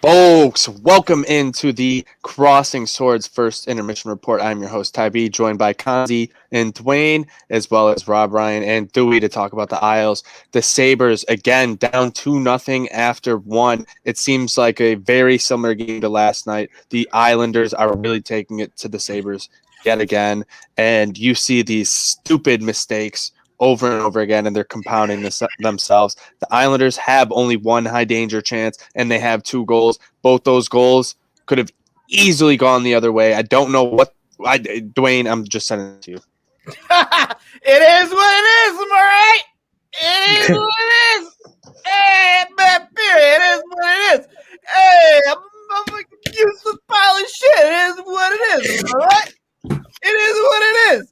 Folks, welcome into the Crossing Swords First Intermission Report. I'm your host, Ty B, joined by Kanzi and Dwayne, as well as Rob Ryan and Dewey to talk about the Isles. The Sabres, again, down 2-0 after one. It seems like a very similar game to last night. The Islanders are really taking it to the Sabres yet again, and you see these stupid mistakes over and over again, and they're compounding themselves. The Islanders have only one high danger chance, and they have 2 goals. Both those goals could have easily gone the other way. I don't know what Dwayne, I'm just sending it to you. It is what it is, am I right? It is what it is. Hey, man, it is what it is. Hey, I'm like a useless pile of shit. It is what it is, all right? It is what it is.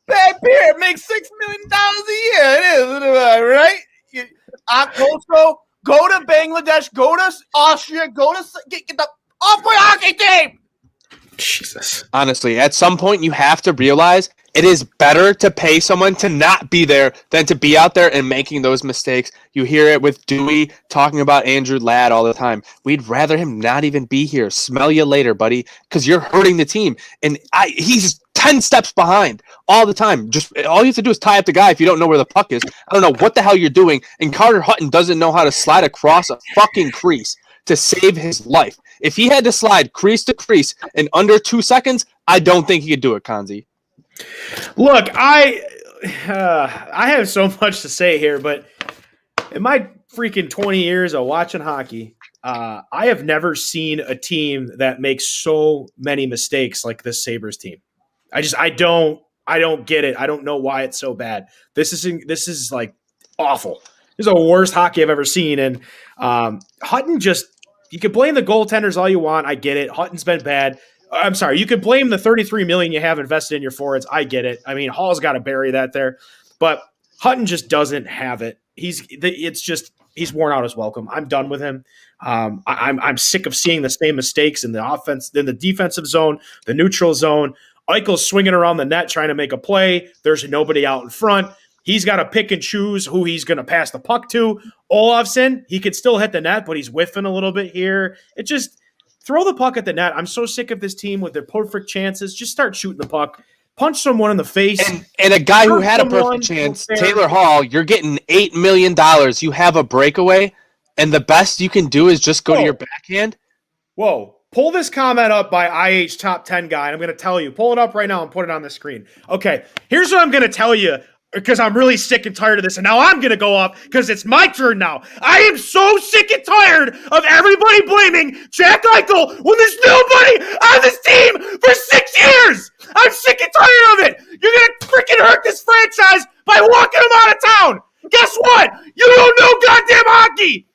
Bad beer makes $6 million a year. It is, right? Also, go to Bangladesh, go to Austria, get the off my hockey team. Jesus. Honestly, at some point you have to realize it is better to pay someone to not be there than to be out there and making those mistakes. You hear it with Dewey talking about Andrew Ladd all the time. We'd rather him not even be here. Smell you later, buddy, because you're hurting the team. And he's 10 steps behind all the time. Just all you have to do is tie up the guy if you don't know where the puck is. I don't know what the hell you're doing. And Carter Hutton doesn't know how to slide across a fucking crease to save his life. If he had to slide crease to crease in under 2 seconds, I don't think he could do it, Kanzi. Look, I have so much to say here, but in my freaking 20 years of watching hockey, I have never seen a team that makes so many mistakes like this Sabres team. I don't get it. I don't know why it's so bad. This is like awful. This is the worst hockey I've ever seen. And Hutton you can blame the goaltenders all you want. I get it. Hutton's been bad. I'm sorry. You could blame the $33 million you have invested in your forwards. I get it. I mean, Hall's got to bury that there, but Hutton just doesn't have it. He's worn out his welcome. I'm done with him. I'm sick of seeing the same mistakes in the offense, in the defensive zone, the neutral zone. Eichel's swinging around the net trying to make a play. There's nobody out in front. He's got to pick and choose who he's going to pass the puck to. Olofsson, he could still hit the net, but he's whiffing a little bit here. It just throw the puck at the net. I'm so sick of this team with their perfect chances. Just start shooting the puck. Punch someone in the face. And a guy who had a perfect chance, Taylor Hall, you're getting $8 million. You have a breakaway, and the best you can do is just go to your backhand? Whoa. Pull this comment up by IH Top 10 guy, and I'm going to tell you. Pull it up right now and put it on the screen. Okay, here's what I'm going to tell you, because I'm really sick and tired of this, and now I'm going to go up because it's my turn now. I am so sick and tired of everybody blaming Jack Eichel when there's nobody on this team for 6 years. I'm sick and tired of it. You're going to freaking hurt this franchise by walking them out of town. Guess what? You don't know goddamn hockey.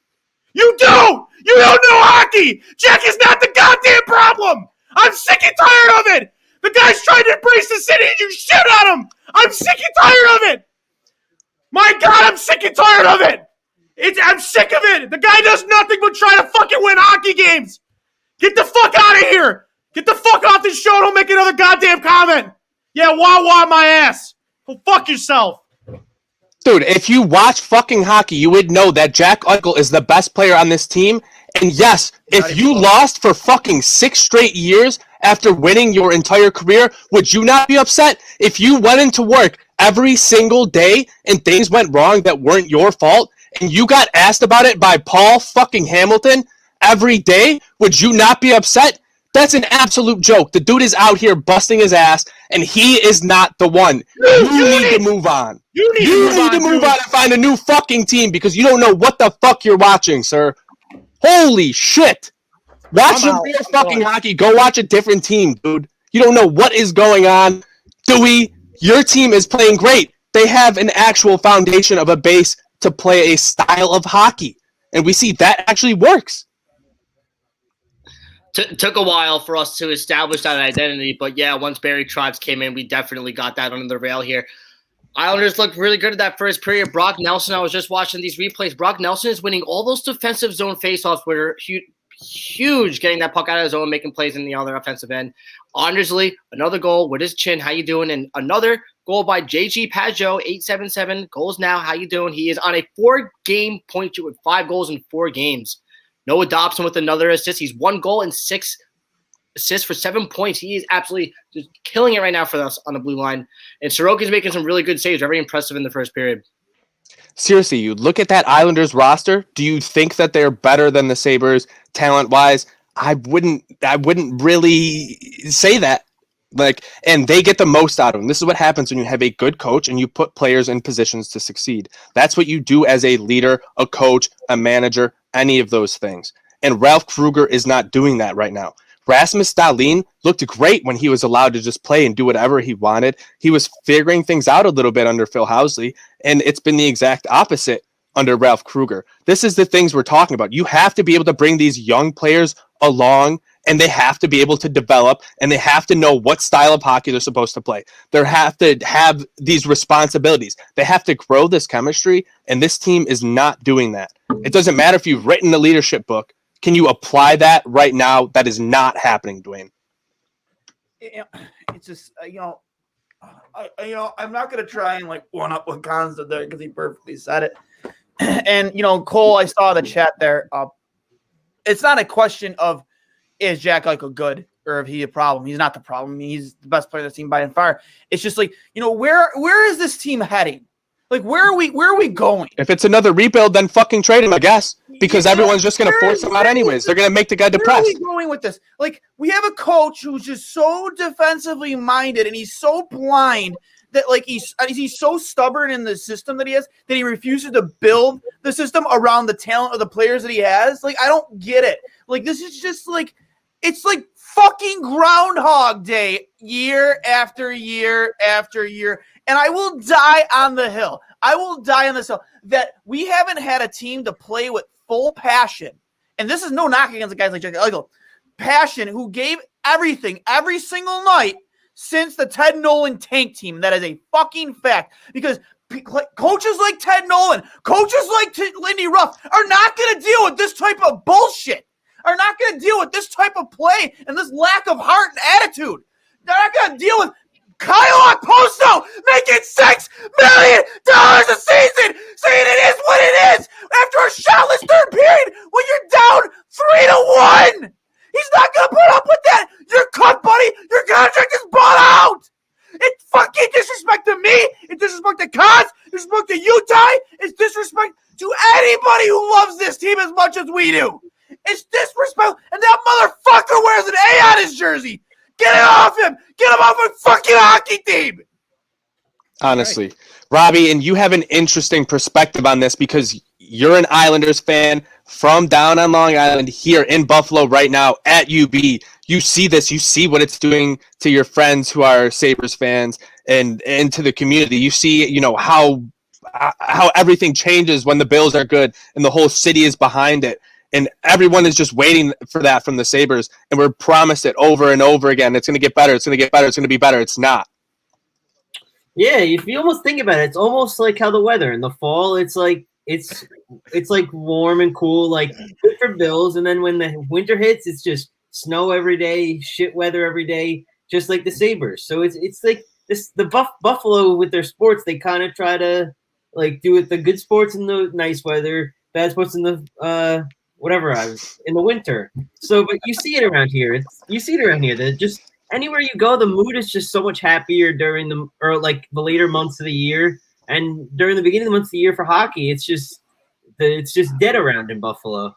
You don't. You don't know hockey. Jack is not the goddamn problem. I'm sick and tired of it. The guy's trying to embrace the city and you shit on him. I'm sick and tired of it. My God, I'm sick and tired of it. I'm sick of it. The guy does nothing but try to fucking win hockey games. Get the fuck out of here. Get the fuck off this show. Don't make another goddamn comment. Yeah, wah my ass. Go fuck yourself. Dude, if you watch fucking hockey, you would know that Jack Eichel is the best player on this team. And yes, if you lost for fucking 6 straight years after winning your entire career, would you not be upset? If you went into work every single day and things went wrong that weren't your fault, and you got asked about it by Paul fucking Hamilton every day, would you not be upset? That's an absolute joke. The dude is out here busting his ass, and he is not the one. You need to move on. You need to move on and find a new fucking team because you don't know what the fuck you're watching, sir. Holy shit. Watch some real fucking hockey. Go watch a different team, dude. You don't know what is going on. Dewey, your team is playing great. They have an actual foundation of a base to play a style of hockey, and we see that actually works. Took a while for us to establish that identity, but yeah, once Barry Trotz came in, we definitely got that under the rail here. Islanders looked really good at that first period. Brock Nelson, I was just watching these replays. Brock Nelson is winning all those defensive zone faceoffs where huge getting that puck out of his zone, making plays in the other offensive end. Honestly, another goal with his chin. How you doing? And another goal by JG Pajot, 877 goals now. How you doing? He is on a 4-game point streak with 5 goals in 4 games. Noah Dobson with another assist. He's 1 goal and 6 assists for 7 points. He is absolutely just killing it right now for us on the blue line. And Sorokin's making some really good saves. Very impressive in the first period. Seriously, you look at that Islanders roster. Do you think that they're better than the Sabres talent-wise? I wouldn't really say that. And they get the most out of them. This is what happens when you have a good coach and you put players in positions to succeed. That's what you do as a leader, a coach, a manager, any of those things. And Ralph Krueger is not doing that right now. Rasmus Dahlin looked great when he was allowed to just play and do whatever he wanted. He was figuring things out a little bit under Phil Housley, and it's been the exact opposite under Ralph Krueger. This is the things we're talking about. You have to be able to bring these young players along, and they have to be able to develop, and they have to know what style of hockey they're supposed to play. They have to have these responsibilities. They have to grow this chemistry, and this team is not doing that. It doesn't matter if you've written the leadership book. Can you apply that right now? That is not happening, Dwayne. It's just, I'm not going to try and one up what Cons did there because he perfectly said it. And, Cole, I saw the chat there. It's not a question of is Jack Eichel good or if he a problem. He's not the problem. I mean, he's the best player on the team by far. It's just where is this team heading? Where are we going? If it's another rebuild, then fucking trade him, I guess. Because everyone's just going to force him out anyways. They're going to make the guy depressed. Where are we going with this? We have a coach who's just so defensively minded and he's so blind that he's so stubborn in the system that he has that he refuses to build the system around the talent of the players that he has. I don't get it. This is just it's like fucking Groundhog Day year after year after year. And I will die on the hill. I will die on this hill that we haven't had a team to play with full passion. And this is no knock against the guys like Jack Eichel. Passion, who gave everything every single night since the Ted Nolan tank team. That is a fucking fact. Because coaches like Ted Nolan, coaches like Lindy Ruff are not going to deal with this type of bullshit. Are not going to deal with this type of play and this lack of heart and attitude. They're not going to deal with Kyle Okposo making $6 million a season, saying it is what it is after a shotless third period when you're down 3-1. He's not going to put up with that. You're cut, buddy. Your contract is bought out. It's fucking disrespect to me. It's disrespect to Cons. Disrespect to you, Ty. It's disrespect to anybody who loves this team as much as we do. It's disrespect. And that motherfucker wears an A on his jersey. Get it off him! Get him off a fucking hockey team! Honestly. Robbie, and you have an interesting perspective on this because you're an Islanders fan from down on Long Island here in Buffalo right now at UB. You see this. You see what it's doing to your friends who are Sabres fans and to the community. You see, how everything changes when the Bills are good and the whole city is behind it. And everyone is just waiting for that from the Sabres. And we're promised it over and over again. It's going to get better. It's going to get better. It's going to be better. It's not. Yeah, if you almost think about it, it's almost like how the weather in the fall, it's like warm and cool, good for Bills. And then when the winter hits, it's just snow every day, shit weather every day, just like the Sabres. So it's like this Buffalo with their sports, they kind of try to do it the good sports in the nice weather, bad sports in the in the winter. So, but you see it around here. That just anywhere you go, the mood is just so much happier during the later months of the year, and during the beginning of the months of the year for hockey, it's just dead around in Buffalo.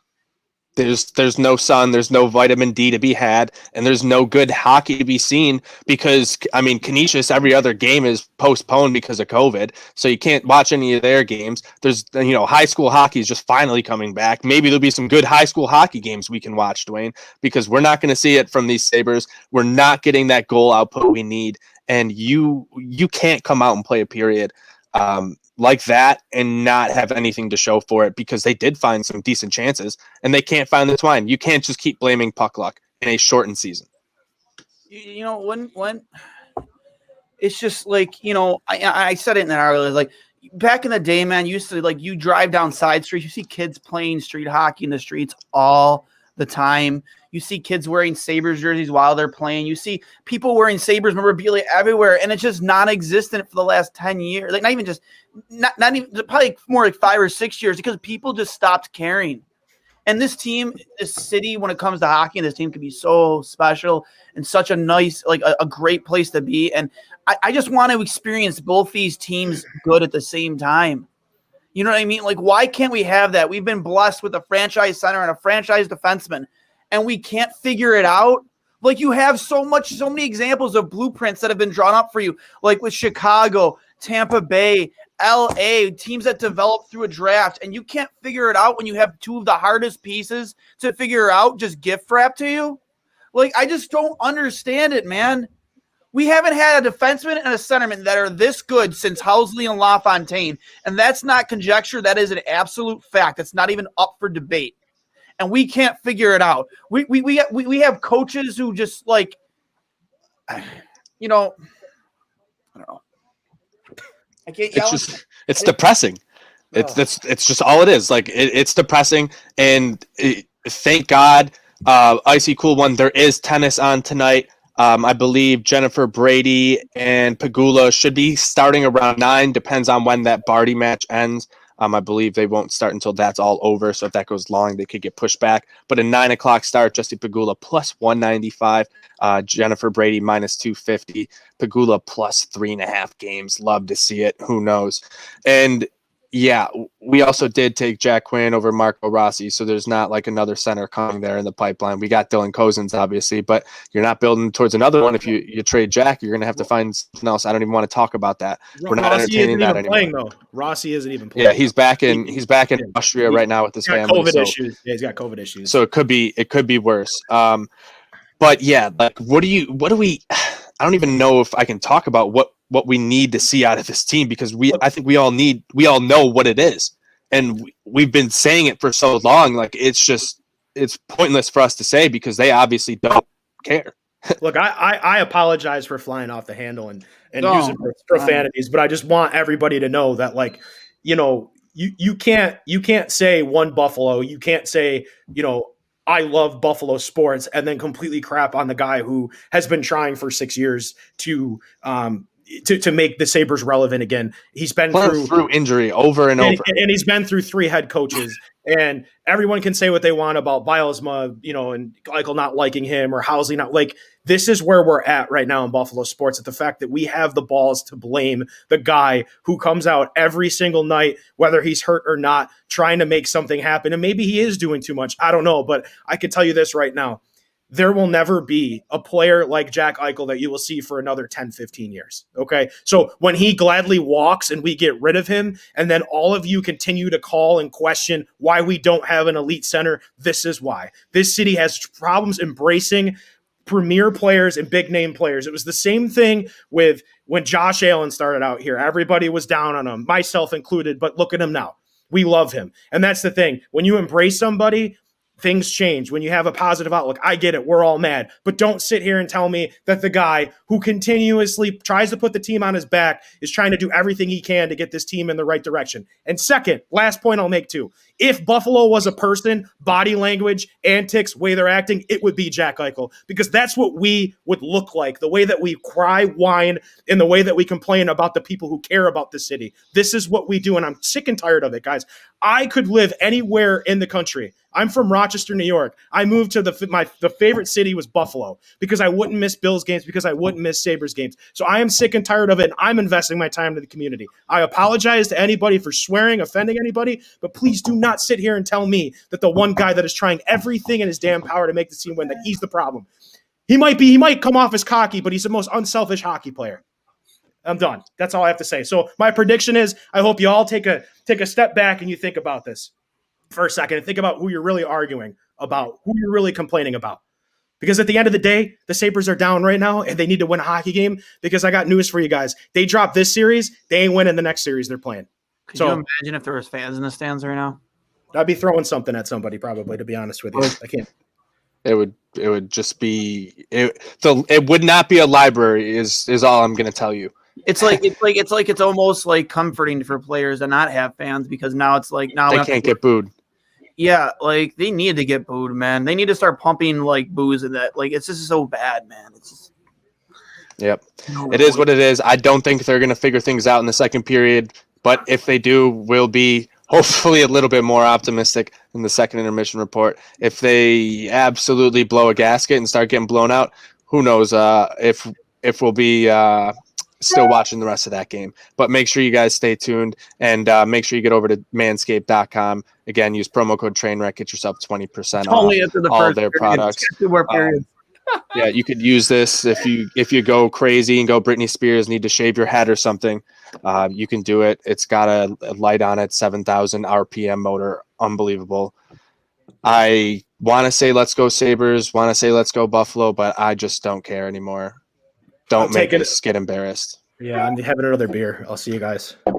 There's no sun, there's no vitamin D to be had, and there's no good hockey to be seen because, Canisius, every other game is postponed because of COVID, so you can't watch any of their games. There's, high school hockey is just finally coming back. Maybe there'll be some good high school hockey games we can watch, Dwayne, because we're not going to see it from these Sabres. We're not getting that goal output we need, and you can't come out and play a period like that and not have anything to show for it because they did find some decent chances and they can't find the twine. You can't just keep blaming puck luck in a shortened season. When it's just I said it in that earlier, back in the day, man, you used to you drive down side streets, you see kids playing street hockey in the streets all the time. You see kids wearing Sabres jerseys while they're playing. You see people wearing Sabres memorabilia everywhere, and it's just non-existent for the last 10 years. Like, not even probably more like 5 or 6 years, because people just stopped caring. And this team, this city, when it comes to hockey, this team can be so special and such a nice, like a great place to be. And I just want to experience both these teams good at the same time. You know what I mean? Like, why can't we have that? We've been blessed with a franchise center and a franchise defenseman, and we can't figure it out. Like, you have so many examples of blueprints that have been drawn up for you, like with Chicago, Tampa Bay, LA, teams that develop through a draft, and you can't figure it out when you have two of the hardest pieces to figure out just gift wrap to you. Like, I just don't understand it, man. We haven't had a defenseman and a centerman that are this good since Housley and LaFontaine, and that's not conjecture. That is an absolute fact. It's not even up for debate, and we can't figure it out. We have coaches who just, like, you know, I don't know. I can't yell. It's depressing. It's just all it is. Like, it's depressing, and thank God, Icy Cool One, there is tennis on tonight. I believe Jennifer Brady and Pegula should be starting around 9. Depends on when that Barty match ends. I believe they won't start until that's all over. So if that goes long, they could get pushed back. But a 9 o'clock start, Jesse Pegula plus 195, Jennifer Brady minus 250, Pegula plus 3.5 games. Love to see it. Who knows? And yeah, we also did take Jack Quinn over Marco Rossi, so there's not like another center coming there in the pipeline. We got Dylan Cozens, obviously, but you're not building towards another one. If you trade Jack, you're going to have to find something else. I don't even want to talk about that. We're not entertaining that anymore. Playing, though. Rossi isn't even playing. Yeah, he's back in Austria right now with his family. COVID issues. Yeah, he's got COVID issues. So it could be worse. But yeah, like what do we? I don't even know if I can talk about what we need to see out of this team, because I think we all know what it is, and we've been saying it for so long. Like, it's pointless for us to say, because they obviously don't care. Look, I apologize for flying off the handle and using profanities, but I just want everybody to know that, like, you know, you can't say one Buffalo, you can't say, you know, I love Buffalo sports, and then completely crap on the guy who has been trying for 6 years to make the Sabres relevant again. He's been through injury over and over. And he's been through 3 head coaches. And everyone can say what they want about Bilesma, you know, and Eichel not liking him, or Housley not. Like, this is where we're at right now in Buffalo sports, at the fact that we have the balls to blame the guy who comes out every single night, whether he's hurt or not, trying to make something happen. And maybe he is doing too much. I don't know. But I can tell you this right now. There will never be a player like Jack Eichel that you will see for another 10, 15 years. Okay. So when he gladly walks and we get rid of him, and then all of you continue to call and question why we don't have an elite center, this is why. This city has problems embracing premier players and big name players. It was the same thing with when Josh Allen started out here. Everybody was down on him, myself included, but look at him now. We love him. And that's the thing. When you embrace somebody, things change. When you have a positive outlook, I get it. We're all mad. But don't sit here and tell me that the guy who continuously tries to put the team on his back is trying to do everything he can to get this team in the right direction. And second, last point I'll make too. If Buffalo was a person, body language, antics, way they're acting, it would be Jack Eichel, because that's what we would look like, the way that we cry, whine, and the way that we complain about the people who care about the city. This is what we do, and I'm sick and tired of it, guys. I could live anywhere in the country. I'm from Rochester, New York. I moved to the favorite city was Buffalo, because I wouldn't miss Bills games, because I wouldn't miss Sabres games. So I am sick and tired of it, and I'm investing my time to the community. I apologize to anybody for swearing, offending anybody, but please do not sit here and tell me that the one guy that is trying everything in his damn power to make the team win, that he's the problem. He might come off as cocky, but he's the most unselfish hockey player. I'm done. That's all I have to say. So my prediction is, I hope you all take a step back and you think about this for a second and think about who you're really arguing about, who you're really complaining about. Because at the end of the day, the Sabres are down right now and they need to win a hockey game, because I got news for you guys. They drop this series, they ain't winning the next series they're playing. Could you imagine if there was fans in the stands right now? I'd be throwing something at somebody, probably, to be honest with you. I can't. It would just be it would not be a library is all I'm going to tell you. It's almost like comforting for players to not have fans, because now it's like, now they can't get booed. Yeah, like they need to get booed, man. They need to start pumping like booze in that. Like it's just so bad, man. It's just Yep. It is what it is. I don't think they're going to figure things out in the second period, but if they do, we'll be hopefully a little bit more optimistic in the second intermission report. If they absolutely blow a gasket and start getting blown out, who knows if we'll be still watching the rest of that game. But make sure you guys stay tuned and make sure you get over to manscaped.com. Again, use promo code TRAINWRECK, get yourself 20% off only after the all first their period. products. 2 more periods. Yeah, you could use this if you go crazy and go Britney Spears, need to shave your head or something. You can do it. It's got a light on it, 7,000 RPM motor, unbelievable. I want to say let's go Sabres, want to say let's go Buffalo, but I just don't care anymore. Don't make us get embarrassed. Yeah, I'm having another beer. I'll see you guys.